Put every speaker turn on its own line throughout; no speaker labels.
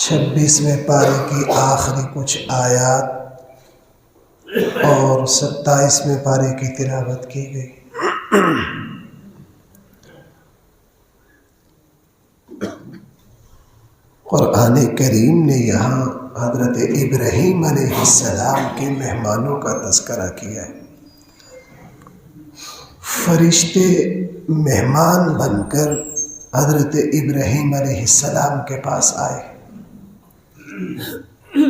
26ویں پارے کی آخری کچھ آیات اور 27ویں پارے کی تلاوت کی گئی۔ قرآن کریم نے یہاں حضرت ابراہیم علیہ السلام کے مہمانوں کا تذکرہ کیا ہے۔ فرشتے مہمان بن کر حضرت ابراہیم علیہ السلام کے پاس آئے،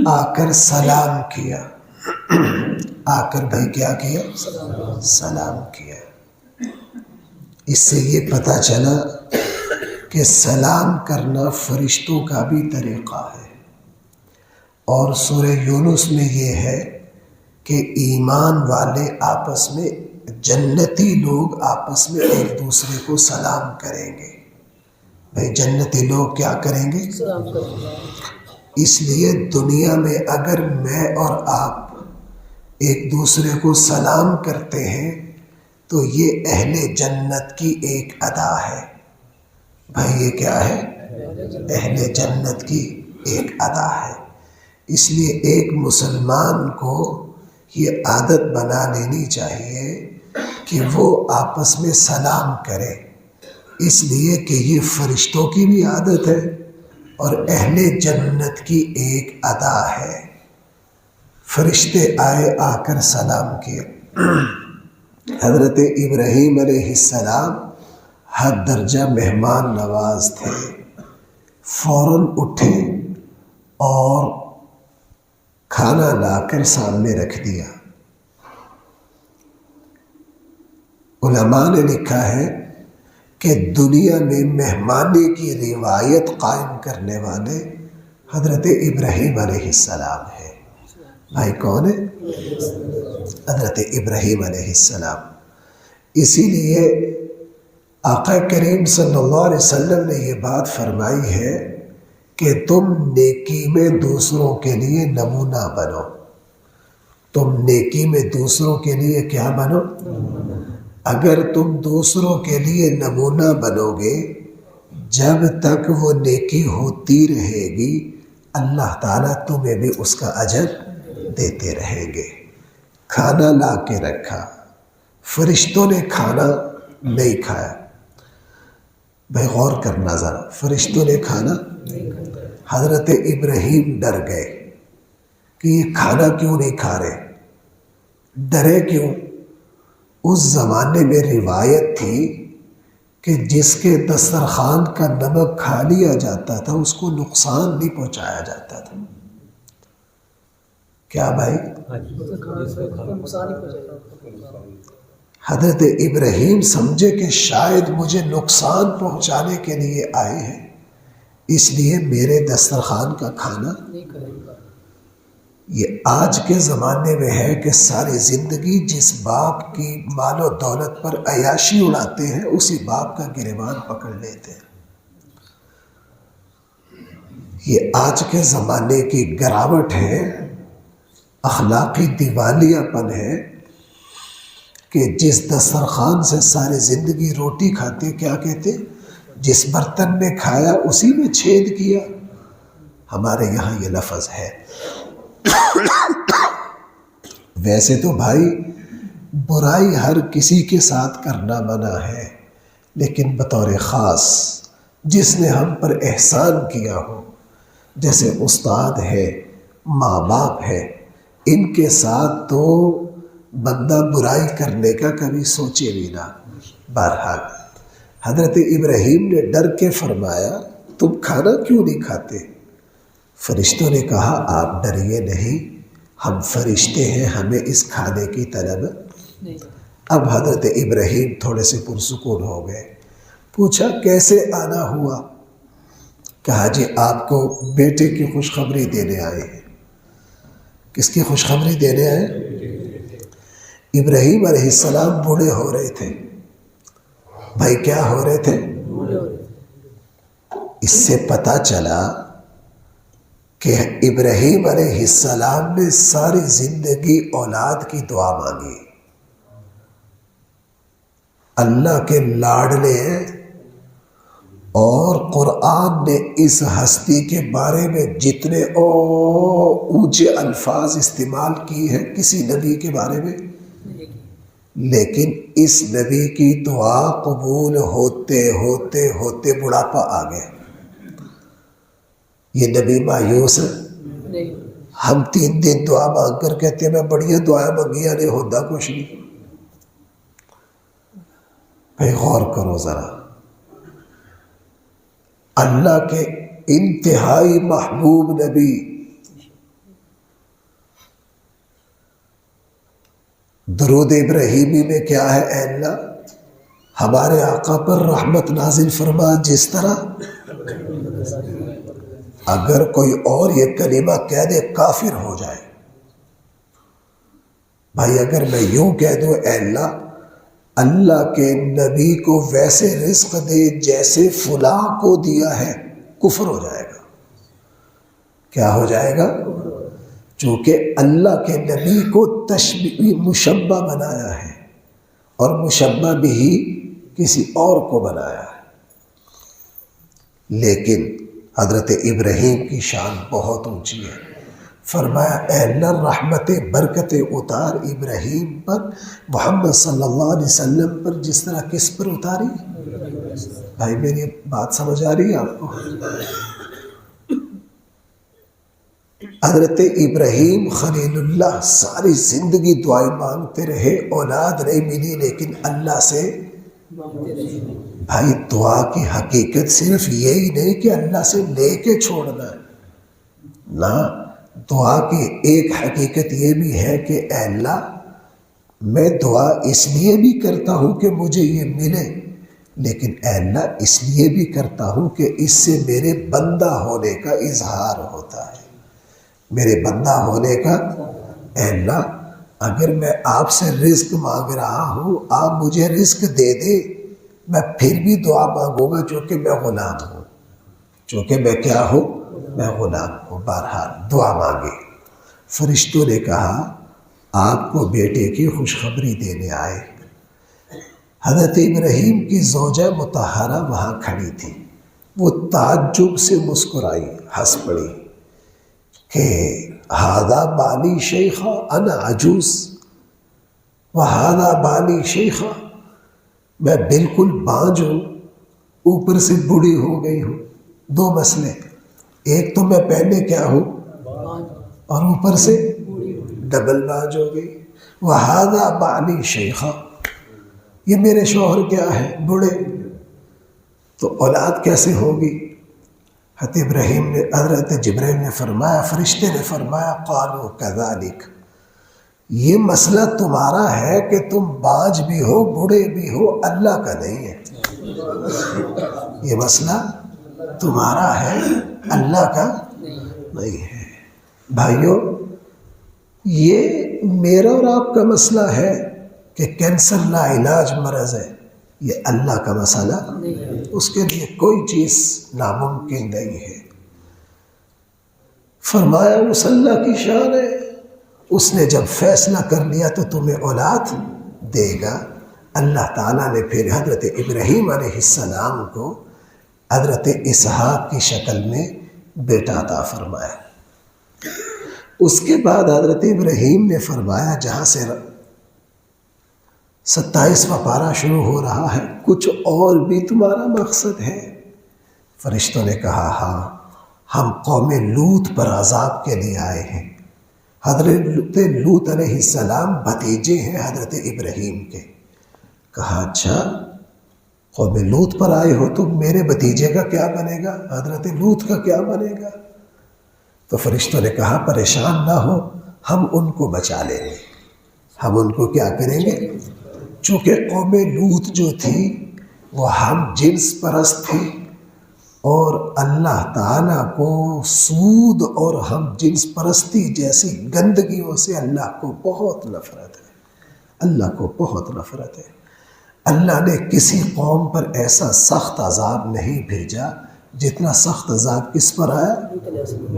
آ کر سلام کیا، آ کر بھائی کیا کیا؟ سلام کیا۔ اس سے یہ پتہ چلا کہ سلام کرنا فرشتوں کا بھی طریقہ ہے، اور سورہ یونس میں یہ ہے کہ ایمان والے آپس میں، جنتی لوگ آپس میں ایک دوسرے کو سلام کریں گے۔ بھائی جنتی لوگ کیا کریں گے؟ سلام کریں گے۔ اس لیے دنیا میں اگر میں اور آپ ایک دوسرے کو سلام کرتے ہیں تو یہ اہل جنت کی ایک ادا ہے۔ بھائی یہ کیا ہے؟ اہل جنت کی ایک ادا ہے۔ اس لیے ایک مسلمان کو یہ عادت بنا لینی چاہیے کہ وہ آپس میں سلام کرے، اس لیے کہ یہ فرشتوں کی بھی عادت ہے اور اہل جنت کی ایک ادا ہے۔ فرشتے آئے، آ کر سلام کیا۔ حضرت ابراہیم علیہ السلام حد درجہ مہمان نواز تھے، فوراً اٹھے اور کھانا لا کر سامنے رکھ دیا۔ علماء نے لکھا ہے کہ دنیا میں مہمانی کی روایت قائم کرنے والے حضرت ابراہیم علیہ السلام ہیں۔ بھائی کون ہے؟ حضرت ابراہیم علیہ السلام۔ اسی لیے آقا کریم صلی اللہ علیہ وسلم نے یہ بات فرمائی ہے کہ تم نیکی میں دوسروں کے لیے نمونہ بنو۔ تم نیکی میں دوسروں کے لیے کیا بنو؟ اگر تم دوسروں کے لیے نمونہ بنو گے، جب تک وہ نیکی ہوتی رہے گی اللہ تعالیٰ تمہیں بھی اس کا اجر دیتے رہیں گے۔ کھانا لا کے رکھا، فرشتوں نے کھانا نہیں کھایا۔ بھائی غور کرنا ذرا، فرشتوں نے کھانا، حضرت ابراہیم ڈر گئے کہ یہ کھانا کیوں نہیں کھا رہے؟ ڈرے کیوں؟ اس زمانے میں روایت تھی کہ جس کے دسترخوان کا نمک کھا لیا جاتا تھا اس کو نقصان نہیں پہنچایا جاتا تھا۔ کیا بھائی؟ حضرت ابراہیم سمجھے کہ شاید مجھے نقصان پہنچانے کے لیے آئے ہیں، اس لیے میرے دسترخوان کا کھانا۔ یہ آج کے زمانے میں ہے کہ ساری زندگی جس باپ کی مال و دولت پر عیاشی اڑاتے ہیں اسی باپ کا گریبان پکڑ لیتے ہیں۔ یہ آج کے زمانے کی گراوٹ ہے، اخلاقی دیوالیہ پن ہے کہ جس دسترخوان سے ساری زندگی روٹی کھاتے، کیا کہتے؟ جس برتن میں کھایا اسی میں چھید کیا۔ ہمارے یہاں یہ لفظ ہے۔ ویسے تو بھائی برائی ہر کسی کے ساتھ کرنا منع ہے، لیکن بطور خاص جس نے ہم پر احسان کیا ہو، جیسے استاد ہے، ماں باپ ہے، ان کے ساتھ تو بندہ برائی کرنے کا کبھی سوچے بھی نہ۔ بہرحال حضرت ابراہیم نے ڈر کے فرمایا تم کھانا کیوں نہیں کھاتے؟ فرشتوں نے کہا آپ ڈریے نہیں، ہم فرشتے ہیں، ہمیں اس کھانے کی طلب نہیں۔ اب حضرت ابراہیم تھوڑے سے پرسکون ہو گئے۔ پوچھا کیسے آنا ہوا؟ کہا جی آپ کو بیٹے کی خوشخبری دینے آئے ہیں۔ کس کی خوشخبری دینے آئے؟ ابراہیم علیہ السلام بوڑھے ہو رہے تھے۔ بھائی کیا ہو رہے تھے؟ اس سے پتہ چلا کہ ابراہیم علیہ السلام نے ساری زندگی اولاد کی دعا مانگی۔ اللہ کے لاڈلے ہیں، اور قرآن نے اس ہستی کے بارے میں جتنے اونچے الفاظ استعمال کی ہیں کسی نبی کے بارے میں، لیکن اس نبی کی دعا قبول ہوتے ہوتے ہوتے بڑھاپا آ گیا۔ یہ نبی مایوس ہے؟ ہم 3 دن دعا مانگ کر کہتے ہیں میں بڑی دعائیں مانگی نہیں ہوتا کچھ نہیں۔ بھائی غور کرو ذرا، اللہ کے انتہائی محبوب نبی درود ابراہیمی میں کیا ہے؟ اے اللہ ہمارے آقا پر رحمت نازل فرما، جس طرح اگر کوئی اور یہ کلمہ کہہ دے کافر ہو جائے۔ بھائی اگر میں یوں کہہ دوں اے اللہ اللہ کے نبی کو ویسے رزق دے جیسے فلاں کو دیا ہے، کفر ہو جائے گا۔ کیا ہو جائے گا؟ چونکہ اللہ کے نبی کو تشبیہ مشبہ بنایا ہے اور مشبہ بھی کسی اور کو بنایا ہے۔ لیکن حضرت ابراہیم کی شان بہت اونچی ہے۔ فرمایا اے اللہ رحمت برکت اتار ابراہیم پر، محمد صلی اللہ علیہ وسلم پر، جس طرح کس پر اتاری؟ بھائی میری بات سمجھ آ رہی ہے آپ کو؟ حضرت ابراہیم خلیل اللہ ساری زندگی دعائیں مانگتے رہے، اولاد نہیں ملی لیکن اللہ سے بھائی دعا کی حقیقت صرف یہی نہیں کہ اللہ سے لے کے چھوڑنا ہے، نہ دعا کی ایک حقیقت یہ بھی ہے کہ اے اللہ میں دعا اس لیے بھی کرتا ہوں کہ مجھے یہ ملے، لیکن اے اللہ اس لیے بھی کرتا ہوں کہ اس سے میرے بندہ ہونے کا اظہار ہوتا ہے، میرے بندہ ہونے کا۔ اے اللہ اگر میں آپ سے رزق مانگ رہا ہوں، آپ مجھے رزق دے دے، میں پھر بھی دعا مانگوں گا چونکہ میں غلام ہوں، چونکہ میں کیا ہوں؟ میں غلام ہوں۔ بہرحال دعا مانگی۔ فرشتوں نے کہا آپ کو بیٹے کی خوشخبری دینے آئے۔ حضرت ابراہیم کی زوجہ مطہرہ وہاں کھڑی تھی، وہ تعجب سے مسکرائی، ہنس پڑی کہ ہذا بالی شیخا انا عجوز وہذا بالی شیخا، میں بالکل بانجھ ہوں، اوپر سے بوڑھی ہو گئی ہوں۔ 2 مسئلے، ایک تو میں پہلے کیا ہوں اور اوپر سے ڈبل بانجھ ہو گئی۔ وہذا بالی شیخا، یہ میرے شوہر کیا ہے؟ بوڑھے، تو اولاد کیسے ہوگی؟ حضرت ابراہیم نے، حضرت جبرائیل نے فرمایا، فرشتے نے فرمایا قالوا کذالک، یہ مسئلہ تمہارا ہے کہ تم بانجھ بھی ہو بوڑھے بھی ہو، اللہ کا نہیں ہے۔ یہ مسئلہ تمہارا ہے، اللہ کا نہیں ہے۔ بھائیو یہ میرا اور آپ کا مسئلہ ہے کہ کینسر لا علاج مرض ہے، یہ اللہ کا مسئلہ، اس کے لیے کوئی چیز ناممکن نہیں ہے۔ فرمایا اس اللہ کی شان ہے، اس نے جب فیصلہ کر لیا تو تمہیں اولاد دے گا۔ اللہ تعالیٰ نے پھر حضرت ابراہیم علیہ السلام کو حضرت اسحاق کی شکل میں بیٹا عطا فرمایا۔ اس کے بعد حضرت ابراہیم نے فرمایا، جہاں سے 27واں پارہ شروع ہو رہا ہے، کچھ اور بھی تمہارا مقصد ہے؟ فرشتوں نے کہا ہاں، ہم قوم لوط پر عذاب کے لیے آئے ہیں۔ حضرت لوط علیہ السلام بھتیجے ہیں حضرت ابراہیم کے۔ کہا اچھا قوم لوط پر آئے ہو تو میرے بھتیجے کا کیا بنے گا؟ حضرت لوط کا کیا بنے گا؟ تو فرشتوں نے کہا پریشان نہ ہو، ہم ان کو بچا لیں گے۔ ہم ان کو کیا کریں گے؟ چونکہ قوم لوط جو تھی وہ ہم جنس پرست تھی، اور اللہ تعالیٰ کو سود اور ہم جنس پرستی جیسی گندگیوں سے اللہ کو بہت نفرت ہے۔ اللہ کو بہت نفرت ہے۔ اللہ نے کسی قوم پر ایسا سخت عذاب نہیں بھیجا جتنا سخت عذاب کس پر آیا؟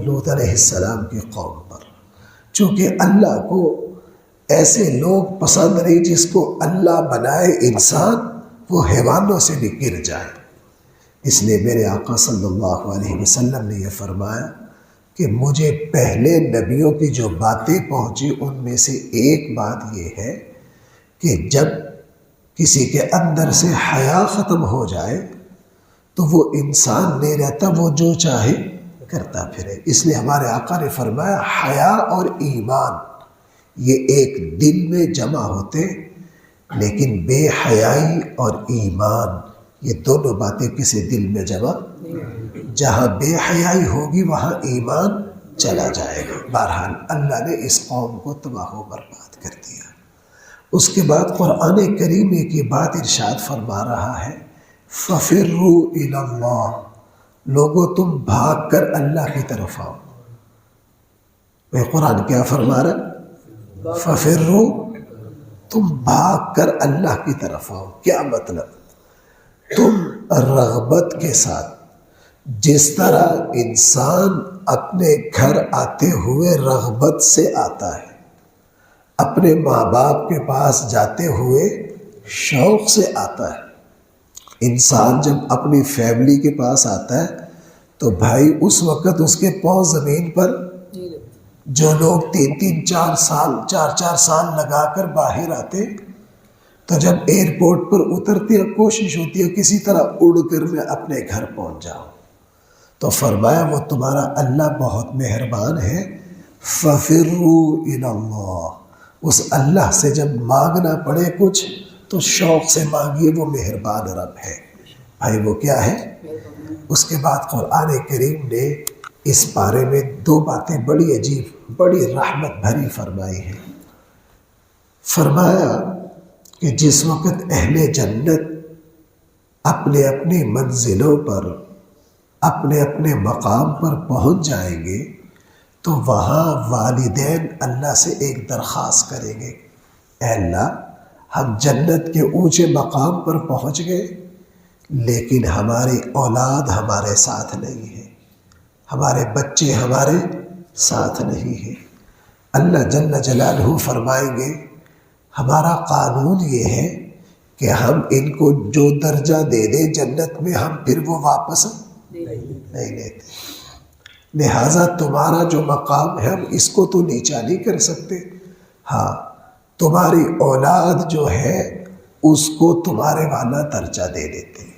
لوط علیہ السلام کی قوم پر۔ چونکہ اللہ کو ایسے لوگ پسند نہیں جس کو اللہ بنائے انسان وہ حیوانوں سے بھی گر جائے، اس لیے میرے آقا صلی اللہ علیہ وسلم نے یہ فرمایا کہ مجھے پہلے نبیوں کی جو باتیں پہنچی ان میں سے ایک بات یہ ہے کہ جب کسی کے اندر سے حیا ختم ہو جائے تو وہ انسان نہیں رہتا، وہ جو چاہے کرتا پھرے۔ اس لیے ہمارے آقا نے فرمایا حیا اور ایمان یہ ایک دل میں جمع ہوتے، لیکن بے حیائی اور ایمان یہ دونوں باتیں کسی دل میں جمع، جہاں بے حیائی ہوگی وہاں ایمان چلا جائے گا۔ بہرحال اللہ نے اس قوم کو تباہ و برباد کر دیا۔ اس کے بعد قرآن کریم ایک یہ بات ارشاد فرما رہا ہے فَفِرُّوا إِلَى اللَّهِ، لوگو تم بھاگ کر اللہ کی طرف آؤ۔ وہ قرآن کیا فرما رہا؟ فَفِرُّوا، تم بھاگ کر اللہ کی طرف آؤ۔ کیا مطلب؟ تم رغبت کے ساتھ، جس طرح انسان اپنے گھر آتے ہوئے رغبت سے آتا ہے، اپنے ماں باپ کے پاس جاتے ہوئے شوق سے آتا ہے۔ انسان جب اپنی فیملی کے پاس آتا ہے تو بھائی اس وقت اس کے پاؤں زمین پر، جو لوگ 3-4 سال لگا کر باہر آتے تو جب ایئرپورٹ پر اترتے ہیں کوشش ہوتی ہے کسی طرح اڑ کر میں اپنے گھر پہنچ جاؤں، تو فرمایا وہ تمہارا اللہ بہت مہربان ہے۔ فَفِرُّوا إِلَى اللَّهِ، اس اللہ سے جب مانگنا پڑے کچھ تو شوق سے مانگیے، وہ مہربان رب ہے۔ بھائی وہ کیا ہے؟ اس کے بعد قرآن کریم نے اس بارے میں 2 باتیں بڑی عجیب، بڑی رحمت بھری فرمائی ہیں۔ فرمایا کہ جس وقت اہل جنت اپنے اپنی منزلوں پر، اپنے اپنے مقام پر پہنچ جائیں گے تو وہاں والدین اللہ سے ایک درخواست کریں گے، اے اللہ ہم جنت کے اونچے مقام پر پہنچ گئے لیکن ہماری اولاد ہمارے ساتھ نہیں ہے، ہمارے بچے ہمارے ساتھ نہیں ہیں۔ اللہ جل جلالہ فرمائیں گے ہمارا قانون یہ ہے کہ ہم ان کو جو درجہ دے دیں جنت میں ہم پھر وہ واپس نہیں لیتے، لہٰذا تمہارا جو مقام ہے ہم اس کو تو نیچا نہیں کر سکتے، ہاں تمہاری اولاد جو ہے اس کو تمہارے والا درجہ دے دیتے۔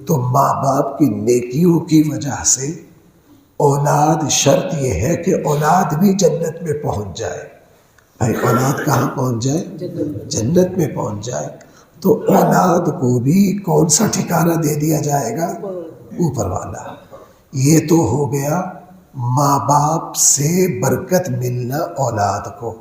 تو ماں باپ کی نیکیوں کی وجہ سے اولاد، شرط یہ ہے کہ اولاد بھی جنت میں پہنچ جائے۔ بھائی اولاد کہاں پہنچ جائے؟ جنت میں پہنچ جائے۔ تو اولاد کو بھی کون سا ٹھکانہ دے دیا جائے گا؟ اوپر والا۔ یہ تو ہو گیا ماں باپ سے برکت ملنا اولاد کو،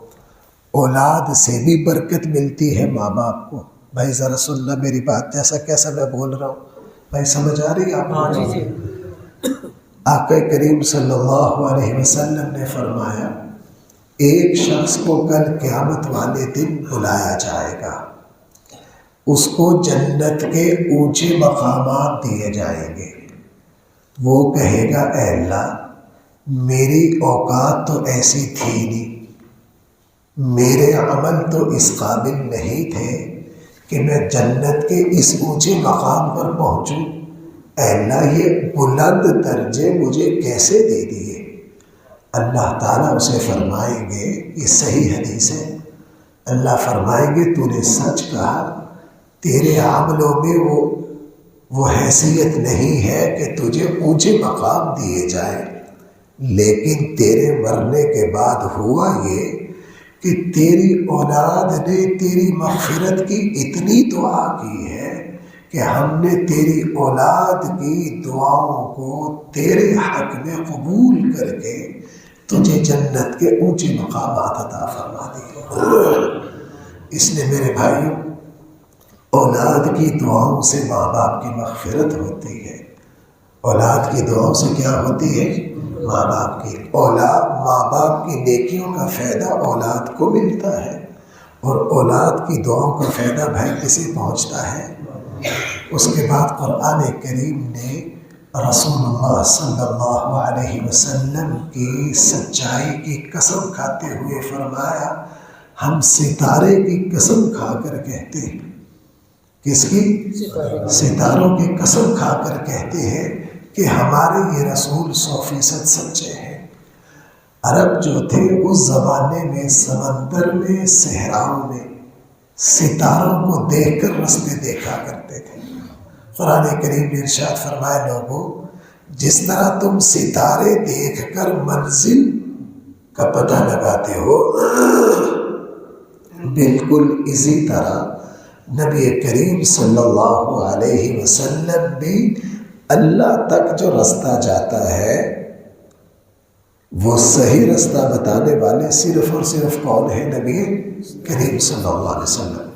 اولاد سے بھی برکت ملتی ہے ماں باپ کو۔ بھائی ذرا سننا میری بات، جیسا کیسا میں بول رہا ہوں، بھائی سمجھ آ رہی ہے آپ کو؟ آقا کریم صلی اللہ علیہ وسلم نے فرمایا ایک شخص کو کل قیامت والے دن بلایا جائے گا، اس کو جنت کے اونچے مقامات دیے جائیں گے۔ وہ کہے گا اے اللہ میری اوقات تو ایسی تھی نہیں، میرے عمل تو اس قابل نہیں تھے کہ میں جنت کے اس اونچے مقام پر پہنچوں، اے اللہ یہ بلند درجے مجھے کیسے دے دیے؟ اللہ تعالیٰ اسے فرمائیں گے، یہ صحیح حدیث ہے، اللہ فرمائیں گے تو نے سچ کہا، تیرے عملوں میں وہ حیثیت نہیں ہے کہ تجھے اونچے مقام دیے جائیں، لیکن تیرے مرنے کے بعد ہوا یہ کہ تیری اولاد نے تیری مغفرت کی اتنی دعا کی ہے کہ ہم نے تیری اولاد کی دعاؤں کو تیرے حق میں قبول کر کے تجھے جنت کے اونچے مقامات عطا فرما دیے۔ اس لیے میرے بھائیوں، اولاد کی دعاؤں سے ماں باپ کی مغفرت ہوتی ہے، اولاد کی دعاؤں سے کیا ہوتی ہے؟ ماں باپ کی ماں باپ کی نیکیوں کا فائدہ اولاد کو ملتا ہے، اور اولاد کی دعاؤں کا فائدہ بھائی کسے پہنچتا ہے؟ اس کے بعد قرآن کریم نے رسول اللہ صلی اللہ علیہ وسلم کی سچائی کی قسم کھاتے ہوئے فرمایا، ہم ستارے کی قسم کھا کر کہتے ہیں کس کی؟ ستاروں کی قسم کھا کر کہتے ہیں کہ ہمارے یہ رسول 100% سچے ہیں۔ عرب جو تھے اس زمانے میں سمندر میں، صحراؤں میں ستاروں کو دیکھ کر راستے دیکھا کرتے تھے۔ قرآن کریم نے ارشاد فرمایا، لوگوں جس طرح تم ستارے دیکھ کر منزل کا پتہ لگاتے ہو، بالکل اسی طرح نبی کریم صلی اللہ علیہ وسلم بھی اللہ تک جو راستہ جاتا ہے وہ صحیح راستہ بتانے والے صرف اور صرف کون ہے؟ نبی کریم صلی اللہ علیہ وسلم۔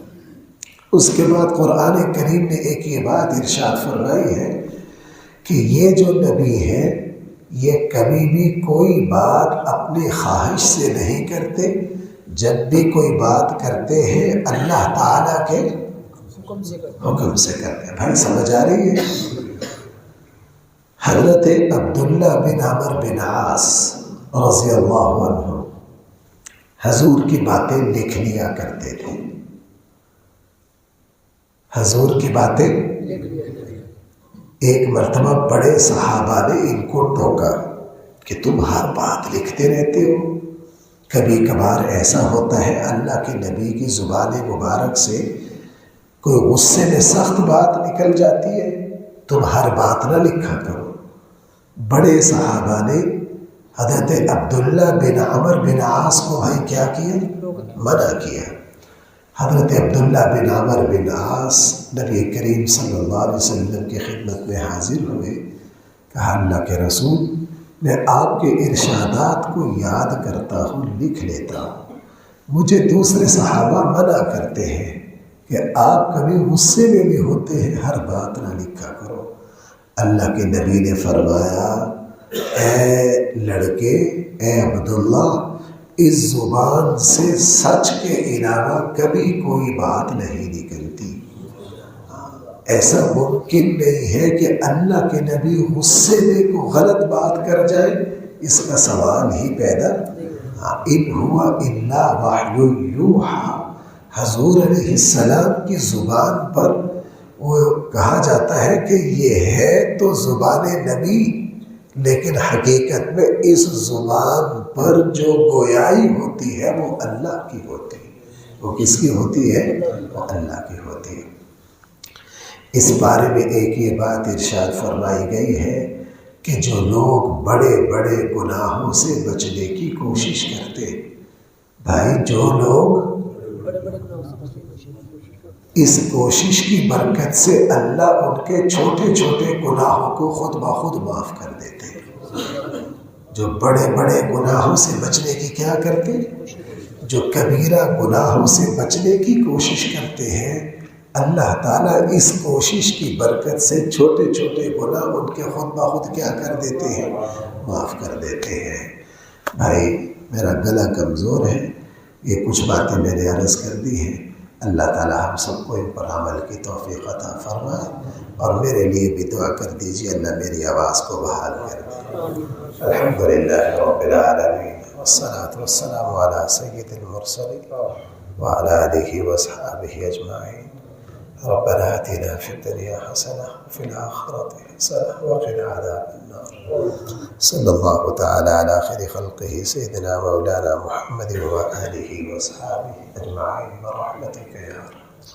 اس کے بعد قرآن کریم نے ایک یہ بات ارشاد فرمائی ہے کہ یہ جو نبی ہے یہ کبھی بھی کوئی بات اپنی خواہش سے نہیں کرتے، جب بھی کوئی بات کرتے ہیں اللہ تعالیٰ کے حکم سے کرتے ہیں۔ بھائی سمجھ آ رہی ہے؟ حضرت عبداللہ بن عمر بن عاص رضی اللہ عنہ حضور کی باتیں لکھ لیا کرتے تھے۔ حضور کی باتیں ایک مرتبہ بڑے صحابہ نے ان کو ٹوکا کہ تم ہر بات لکھتے رہتے ہو، کبھی کبھار ایسا ہوتا ہے اللہ کے نبی کی زبان مبارک سے کوئی غصے میں سخت بات نکل جاتی ہے، تم ہر بات نہ لکھا کرو۔ بڑے صحابہ نے حضرت عبداللہ بن عمر بن عاص کو بھائی کیا کیا؟ منع کیا۔ حضرت عبداللہ بن عمر بن عاص نبی کریم صلی اللہ علیہ وسلم کی خدمت میں حاضر ہوئے، کہا اللہ کے رسول میں آپ کے ارشادات کو یاد کرتا ہوں، لکھ لیتا ہوں، مجھے دوسرے صحابہ منع کرتے ہیں کہ آپ کبھی غصے میں بھی ہوتے ہیں، ہر بات نہ لکھا کرو۔ اللہ کے نبی نے فرمایا، اے لڑکے، اے عبداللہ، اس زبان سے سچ کے علاوہ کبھی کوئی بات نہیں نکلتی۔ ایسا ممکن نہیں ہے کہ اللہ کے نبی غصے میں کوئی غلط بات کر جائے، اس کا سوال ہی پیدا ان ہوا الا وحی یوحی۔ حضور علیہ السلام کی زبان پر وہ کہا جاتا ہے کہ یہ ہے تو زبان نبی، لیکن حقیقت میں اس زبان پر جو گویائی ہوتی ہے وہ اللہ کی ہوتی ہے۔ وہ کس کی ہوتی ہے؟ وہ اللہ کی ہوتی ہے۔ اس بارے میں ایک یہ بات ارشاد فرمائی گئی ہے کہ جو لوگ بڑے بڑے گناہوں سے بچنے کی کوشش کرتے، بھائی جو لوگ اس کوشش کی برکت سے اللہ ان کے چھوٹے چھوٹے گناہوں کو خود بخود معاف کر دیتے ہیں۔ جو بڑے بڑے گناہوں سے بچنے کی کیا کرتے؟ جو کبیرہ گناہوں سے بچنے کی کوشش کرتے ہیں، اللہ تعالیٰ اس کوشش کی برکت سے چھوٹے چھوٹے گناہ ان کے خود بخود کیا کر دیتے ہیں؟ معاف کر دیتے ہیں۔ بھائی میرا گلا کمزور ہے، یہ کچھ باتیں میں نے عرض کر دی ہیں، اللہ تعالیٰ ہم سب کو ان پر عمل کی توفیق عطا فرمائے، اور میرے لیے بھی دعا کر دیجیے اللہ میری آواز کو بحال کر دے۔ الحمدللہ رب العالمین، والصلاة والسلام علی سید المرسلین وعلی آلہ وصحبہ اجمعین۔ ربنا آتنا فی الدنیا حسنہ وفی الآخرۃ حسنہ وقنا عذاب النار۔ صلی اللہ تعالی علی خیر خلقہ سیدنا مولانا محمد وآلہ وصحبہ اجمعین برحمتک یا رب۔